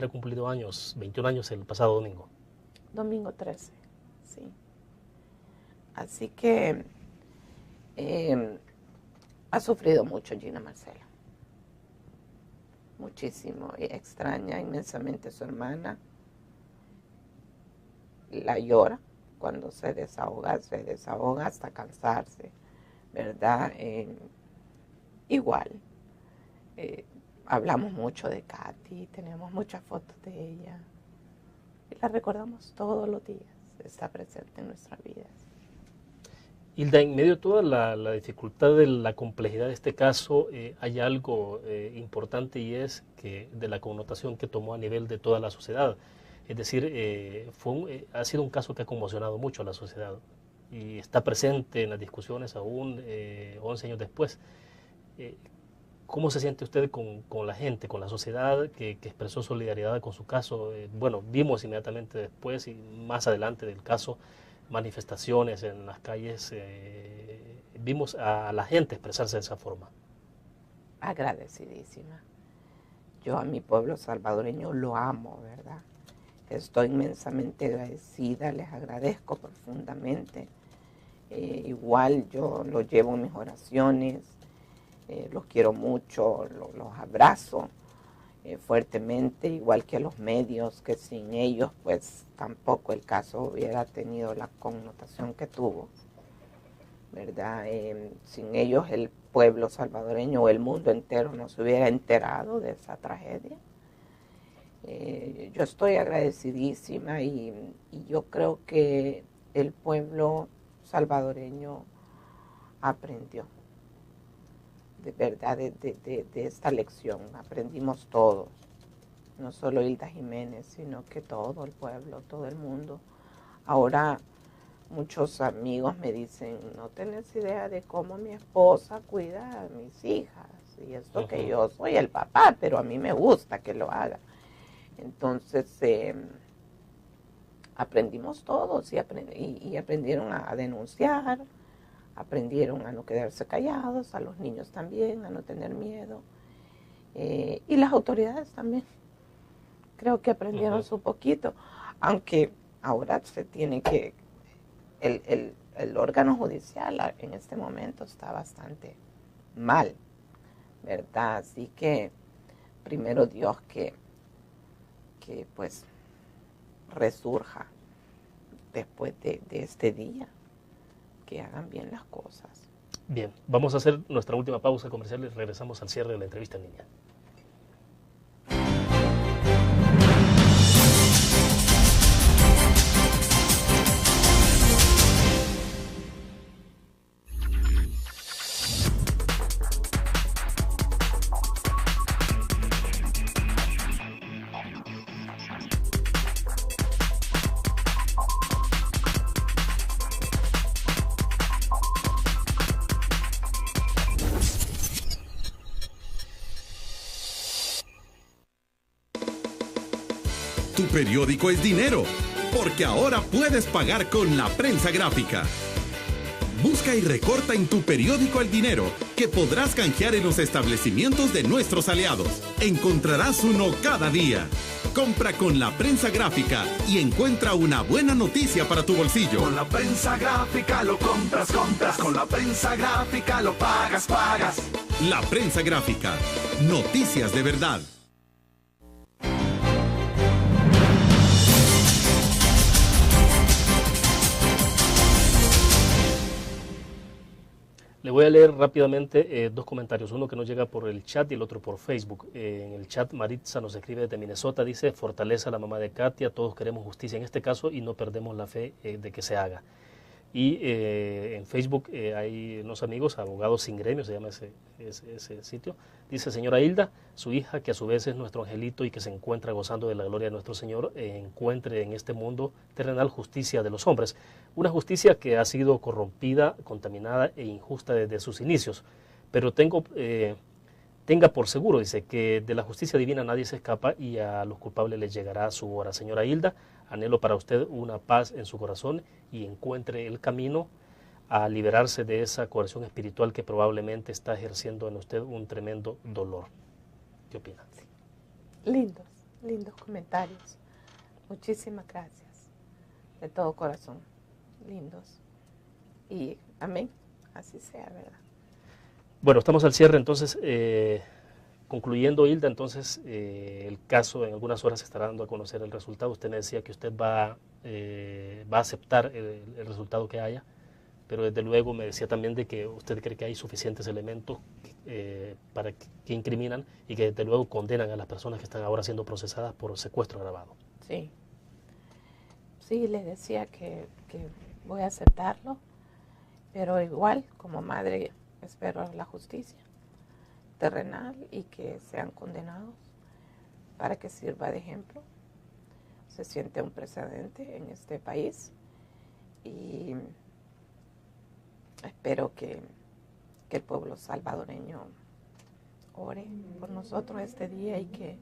cumplido años, 21 años el pasado domingo. Domingo 13, sí. Así que ha sufrido mucho Gina Marcela. Muchísimo. Y extraña inmensamente a su hermana. La llora cuando se desahoga hasta cansarse, ¿verdad? Igual. Hablamos mucho de Katy, tenemos muchas fotos de ella. Y la recordamos todos los días. Está presente en nuestras vidas. Hilda, en medio de toda la dificultad de la complejidad de este caso, hay algo importante, y es que de la connotación que tomó a nivel de toda la sociedad. Es decir, ha sido un caso que ha conmocionado mucho a la sociedad y está presente en las discusiones aún 11 años después. ¿Cómo se siente usted con la gente, con la sociedad que expresó solidaridad con su caso? Bueno, vimos inmediatamente después y más adelante del caso manifestaciones en las calles, vimos a la gente expresarse de esa forma. Agradecidísima. Yo a mi pueblo salvadoreño lo amo, ¿verdad? Estoy inmensamente agradecida, les agradezco profundamente. Igual yo los llevo en mis oraciones, los quiero mucho, los abrazo fuertemente, igual que a los medios, que sin ellos pues tampoco el caso hubiera tenido la connotación que tuvo, ¿verdad? Sin ellos el pueblo salvadoreño o el mundo entero no se hubiera enterado de esa tragedia. Yo estoy agradecidísima y yo creo que el pueblo salvadoreño aprendió, de verdad, de esta lección. Aprendimos todos, no solo Hilda Jiménez, sino que todo el pueblo, todo el mundo. Ahora muchos amigos me dicen, no tenés idea de cómo mi esposa cuida a mis hijas, y esto que yo soy el papá, pero a mí me gusta que lo haga. Entonces aprendimos todos y aprendieron a denunciar, aprendieron a no quedarse callados, a los niños también, a no tener miedo. Y las autoridades también. Creo que aprendieron su poquito, aunque ahora se tiene que... El órgano judicial en este momento está bastante mal, ¿verdad? Así que primero Dios que pues resurja después de este día, que hagan bien las cosas. Bien, vamos a hacer nuestra última pausa comercial y regresamos al cierre de la entrevista en línea. Tu periódico es dinero, porque ahora puedes pagar con la prensa gráfica. Busca y recorta en tu periódico el dinero que podrás canjear en los establecimientos de nuestros aliados. Encontrarás uno cada día. Compra con la prensa gráfica y encuentra una buena noticia para tu bolsillo. Con la prensa gráfica lo compras. Con la prensa gráfica lo pagas. La prensa gráfica. Noticias de verdad. Le voy a leer rápidamente dos comentarios, uno que nos llega por el chat y el otro por Facebook. En el chat Maritza nos escribe desde Minnesota, dice: fortaleza a la mamá de Katia, todos queremos justicia en este caso y no perdemos la fe de que se haga. Y en Facebook hay unos amigos, Abogados Sin Gremio, se llama ese sitio. Dice: señora Hilda, su hija, que a su vez es nuestro angelito y que se encuentra gozando de la gloria de nuestro Señor, encuentre en este mundo terrenal justicia de los hombres. Una justicia que ha sido corrompida, contaminada e injusta desde sus inicios. Pero tenga por seguro, dice, que de la justicia divina nadie se escapa y a los culpables les llegará su hora. Señora Hilda, anhelo para usted una paz en su corazón y encuentre el camino a liberarse de esa coerción espiritual que probablemente está ejerciendo en usted un tremendo dolor. ¿Qué opina? Sí. Lindos comentarios. Muchísimas gracias. De todo corazón. Lindos. Y amén, así sea, ¿verdad? Bueno, estamos al cierre, entonces, concluyendo, Hilda, entonces, el caso en algunas horas se estará dando a conocer el resultado. Usted me decía que usted va a aceptar el resultado que haya, pero desde luego me decía también de que usted cree que hay suficientes elementos para que incriminan y que desde luego condenan a las personas que están ahora siendo procesadas por secuestro agravado. Sí. Sí, les decía que voy a aceptarlo, pero igual como madre espero la justicia terrenal y que sean condenados para que sirva de ejemplo. Se siente un precedente en este país y espero que el pueblo salvadoreño ore por nosotros este día y que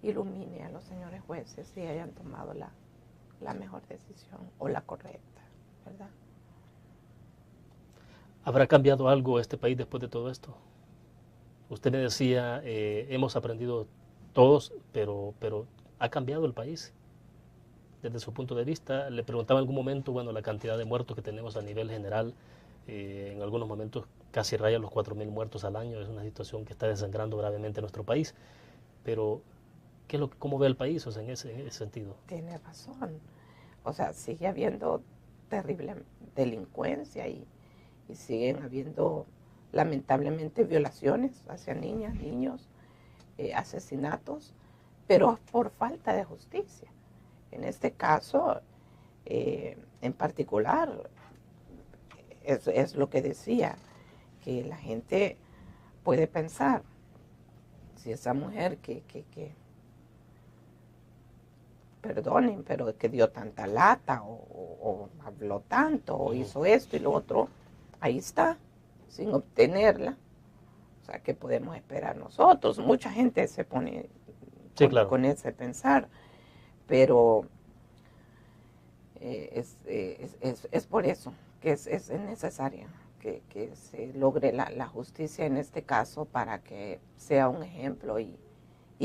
ilumine a los señores jueces y hayan tomado la mejor decisión o la correcta, ¿verdad? ¿Habrá cambiado algo este país después de todo esto? Usted me decía, hemos aprendido todos, pero ¿ha cambiado el país? Desde su punto de vista, le preguntaba en algún momento, bueno, la cantidad de muertos que tenemos a nivel general, en algunos momentos casi raya los 4.000 muertos al año, es una situación que está desangrando gravemente nuestro país, pero ¿cómo ve el país, o sea, en ese sentido? Tiene razón, o sea, sigue habiendo terrible delincuencia y siguen habiendo lamentablemente violaciones hacia niñas, niños, asesinatos, pero por falta de justicia. En este caso, en particular, es lo que decía, que la gente puede pensar, si esa mujer que perdonen, pero que dio tanta lata o habló tanto o hizo esto y lo otro, ahí está, sin obtenerla. O sea, ¿qué podemos esperar nosotros? Mucha gente se pone con ese pensar, pero es por eso que es necesario que se logre la justicia en este caso para que sea un ejemplo y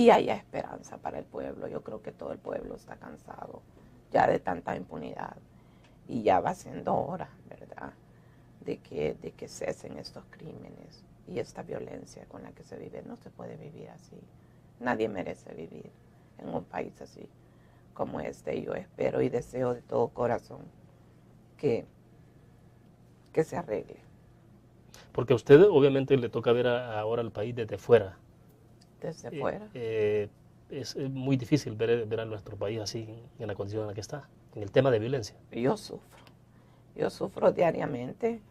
haya esperanza para el pueblo. Yo creo que todo el pueblo está cansado ya de tanta impunidad y ya va siendo hora, ¿verdad?, de que cesen estos crímenes y esta violencia con la que se vive. No se puede vivir así. Nadie merece vivir en un país así como este. Yo espero y deseo de todo corazón que se arregle. Porque a usted obviamente le toca ver ahora al país desde fuera. Desde fuera. Es muy difícil ver a nuestro país así en la condición en la que está, en el tema de violencia. Yo sufro diariamente,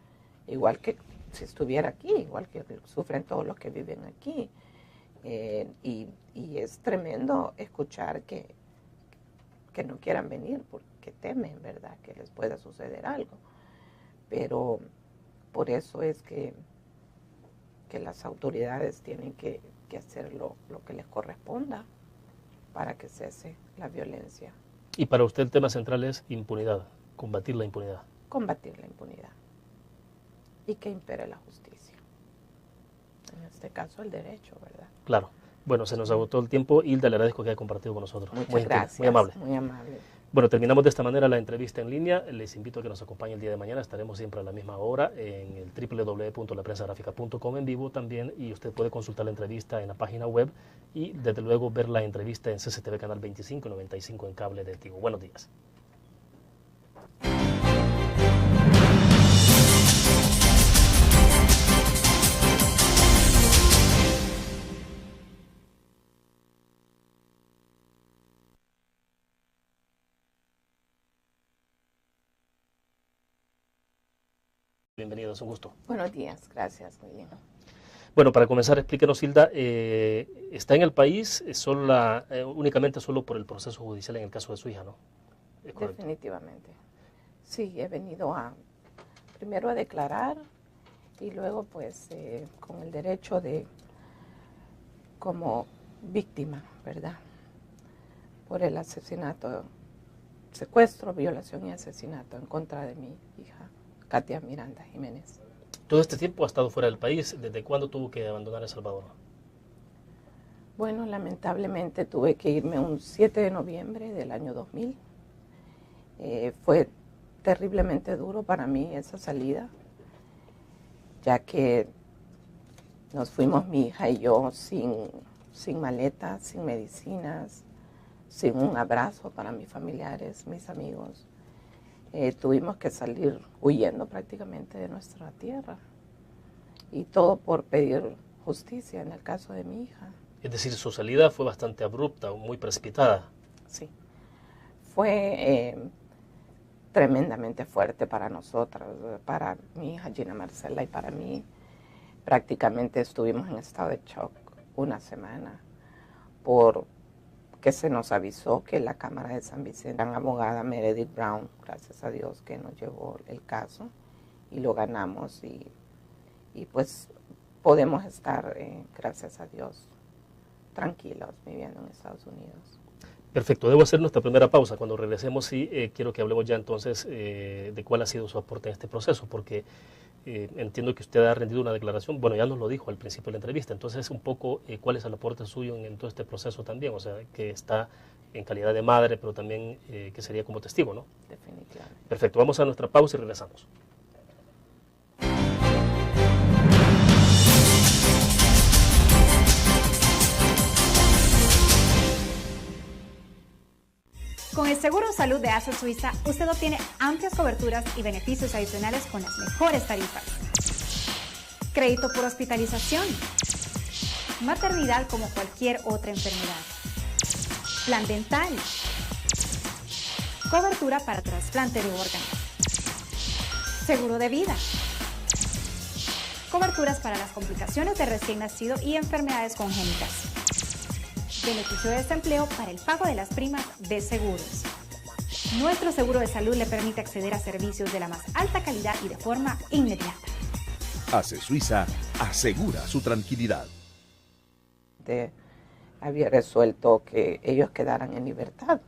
igual que si estuviera aquí, igual que sufren todos los que viven aquí. Y es tremendo escuchar que no quieran venir porque temen, ¿verdad?, que les pueda suceder algo. Pero por eso es que las autoridades tienen que hacer lo que les corresponda para que cese la violencia. Y para usted el tema central es impunidad, combatir la impunidad. Combatir la impunidad y que impere la justicia. En este caso el derecho, ¿verdad? Claro. Bueno, se nos agotó el tiempo. Hilda, le agradezco que haya compartido con nosotros. Muchas gracias. Muy amable. Muy amable. Bueno, terminamos de esta manera la entrevista en línea. Les invito a que nos acompañen el día de mañana. Estaremos siempre a la misma hora en el www.laprensagráfica.com en vivo también, y usted puede consultar la entrevista en la página web y desde luego ver la entrevista en CCTV Canal 25 y 95 en cable de Tigo. Buenos días. Bienvenidos, un gusto. Buenos días, gracias, muy bien. Bueno, para comenzar, explíquenos, Hilda, ¿está en el país únicamente solo por el proceso judicial en el caso de su hija, no? Definitivamente. Sí, he venido primero a declarar y luego pues con el derecho como víctima, ¿verdad?, por el asesinato, secuestro, violación y asesinato en contra de mi hija, Katia Miranda Jiménez. ¿Todo este tiempo ha estado fuera del país? ¿Desde cuándo tuvo que abandonar El Salvador? Bueno, lamentablemente tuve que irme un 7 de noviembre del año 2000. Fue terriblemente duro para mí esa salida, ya que nos fuimos mi hija y yo sin maletas, sin medicinas, sin un abrazo para mis familiares, mis amigos. Tuvimos que salir huyendo prácticamente de nuestra tierra, y todo por pedir justicia en el caso de mi hija. Es decir, su salida fue bastante abrupta, muy precipitada. Sí, fue tremendamente fuerte para nosotras, para mi hija Gina Marcela y para mí. Prácticamente estuvimos en estado de shock una semana porque se nos avisó que la Cámara de San Vicente, la abogada Meredith Brown, gracias a Dios que nos llevó el caso y lo ganamos, y pues podemos estar, gracias a Dios, tranquilos viviendo en Estados Unidos. Perfecto, debo hacer nuestra primera pausa. Cuando regresemos, sí, quiero que hablemos ya entonces de cuál ha sido su aporte en este proceso, porque entiendo que usted ha rendido una declaración, bueno, ya nos lo dijo al principio de la entrevista, entonces un poco cuál es el aporte suyo en todo este proceso también, o sea, que está en calidad de madre, pero también que sería como testigo, ¿no? Definitivamente. Perfecto, vamos a nuestra pausa y regresamos. Con el Seguro Salud de ASO Suiza, usted obtiene amplias coberturas y beneficios adicionales con las mejores tarifas. Crédito por hospitalización. Maternidad como cualquier otra enfermedad. Plan dental. Cobertura para trasplante de órganos. Seguro de vida. Coberturas para las complicaciones de recién nacido y enfermedades congénitas. Beneficio de desempleo para el pago de las primas de seguros. Nuestro seguro de salud le permite acceder a servicios de la más alta calidad y de forma inmediata. ASE Suiza asegura su tranquilidad. Había resuelto que ellos quedaran en libertad,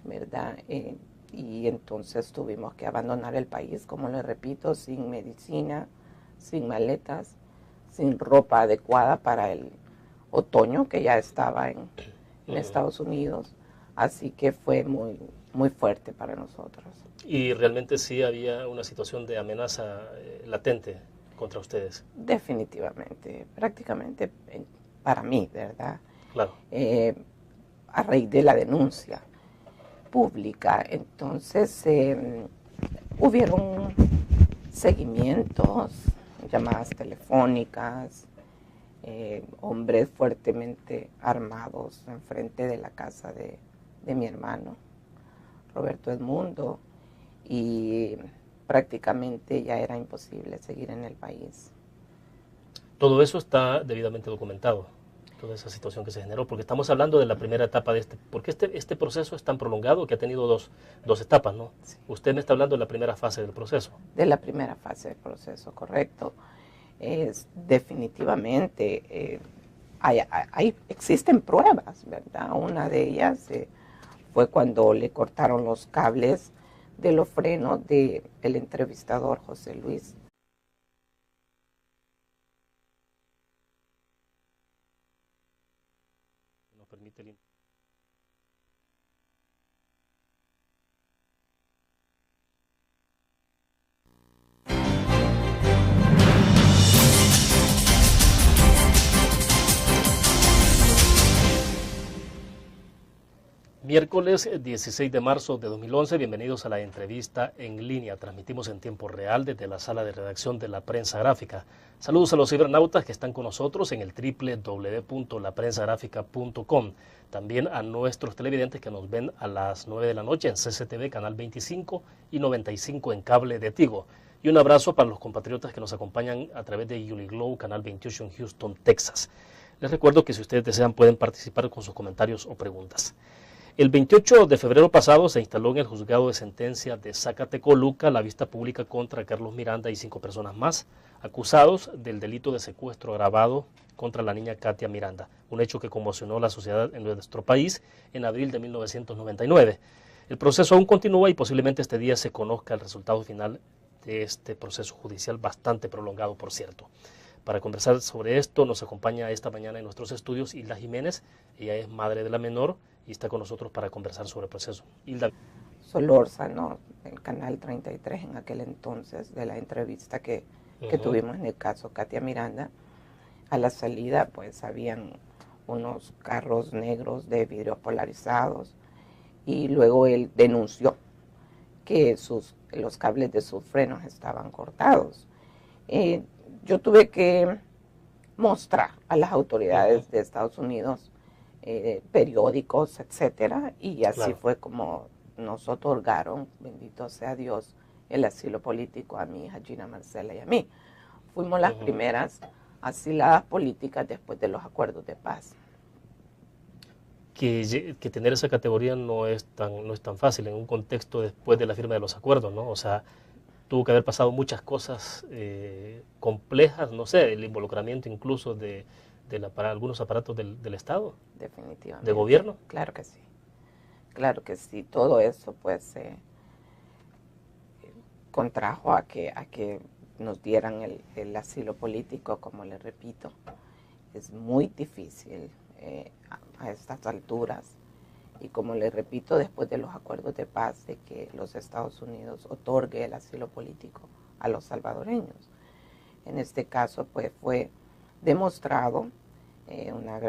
¿verdad? Y entonces tuvimos que abandonar el país, como les repito, sin medicina, sin maletas, sin ropa adecuada para el otoño que ya estaba en Estados Unidos, así que fue muy fuerte para nosotros. Y realmente sí había una situación de amenaza latente contra ustedes. Definitivamente, prácticamente para mí, ¿verdad? Claro. A raíz de la denuncia pública, entonces hubieron seguimientos, llamadas telefónicas, hombres fuertemente armados enfrente de la casa de mi hermano, Roberto Edmundo, y prácticamente ya era imposible seguir en el país. Todo eso está debidamente documentado, toda esa situación que se generó, porque estamos hablando de la primera etapa de porque este proceso es tan prolongado que ha tenido dos etapas, ¿no? Sí. Usted me está hablando de la primera fase del proceso. De la primera fase del proceso, correcto. Definitivamente existen pruebas, ¿verdad? Una de ellas fue cuando le cortaron los cables de los frenos del entrevistador José Luis. Nos permite el... Miércoles 16 de marzo de 2011, bienvenidos a la entrevista en línea. Transmitimos en tiempo real desde la sala de redacción de La Prensa Gráfica. Saludos a los cibernautas que están con nosotros en el www.laprensagrafica.com. También a nuestros televidentes que nos ven a las 9 de la noche en CCTV, canal 25 y 95 en cable de Tigo. Y un abrazo para los compatriotas que nos acompañan a través de Uliglow, canal 28 en Houston, Texas. Les recuerdo que si ustedes desean pueden participar con sus comentarios o preguntas. El 28 de febrero pasado se instaló en el juzgado de sentencia de Zacatecoluca la vista pública contra Carlos Miranda y 5 personas más, acusados del delito de secuestro agravado contra la niña Katia Miranda, un hecho que conmocionó la sociedad en nuestro país en abril de 1999. El proceso aún continúa y posiblemente este día se conozca el resultado final de este proceso judicial bastante prolongado, por cierto. Para conversar sobre esto nos acompaña esta mañana en nuestros estudios Hilda Jiménez. Ella es madre de la menor y está con nosotros para conversar sobre el proceso. Hilda. Solórzano, el Canal 33 en aquel entonces, de la entrevista que tuvimos en el caso Katia Miranda. A la salida, pues, habían unos carros negros de vidrios polarizados, y luego él denunció que los cables de sus frenos estaban cortados. Yo tuve que mostrar a las autoridades de Estados Unidos periódicos, etcétera, y así fue como nos otorgaron, bendito sea Dios, el asilo político a mi hija Gina Marcela y a mí. Fuimos las primeras asiladas políticas después de los acuerdos de paz. Que tener esa categoría no es tan fácil en un contexto después de la firma de los acuerdos, ¿no? O sea, tuvo que haber pasado muchas cosas complejas, no sé, el involucramiento incluso para algunos aparatos del Estado. Definitivamente. ¿De gobierno? Claro que sí. Claro que sí. Todo eso, pues, contrajo a que nos dieran el asilo político, como le repito. Es muy difícil a estas alturas. Y como le repito, después de los acuerdos de paz, de que los Estados Unidos otorgue el asilo político a los salvadoreños. En este caso, pues, fue demostrado una gran